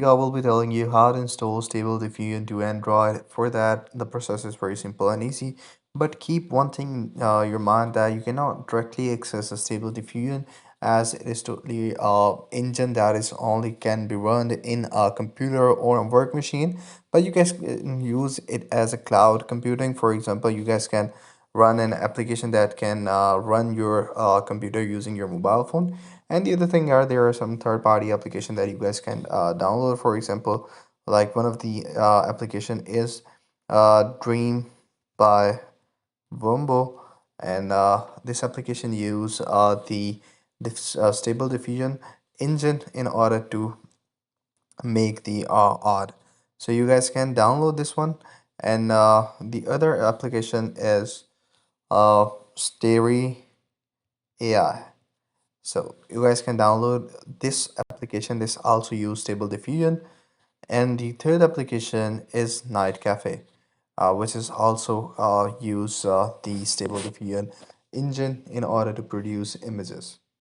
I will be telling you how to install Stable Diffusion to Android. For that, the process is very simple and easy. But keep one thing your mind that you cannot directly access a Stable Diffusion as it is totally engine that is only can be run in a computer or a work machine. But you guys can use it as a cloud computing. For example, you guys can run an application that can run your computer using your mobile phone. And the other thing are there are some third-party application that you guys can download. For example, like one of the application is Dream by Vombo, and this application use the Stable Diffusion engine in order to make the odd. So you guys can download this one, and the other application is Stereo AI. So you guys can download this application. This also use Stable Diffusion. And the third application is Night Cafe, which is also use the Stable Diffusion engine in order to produce images.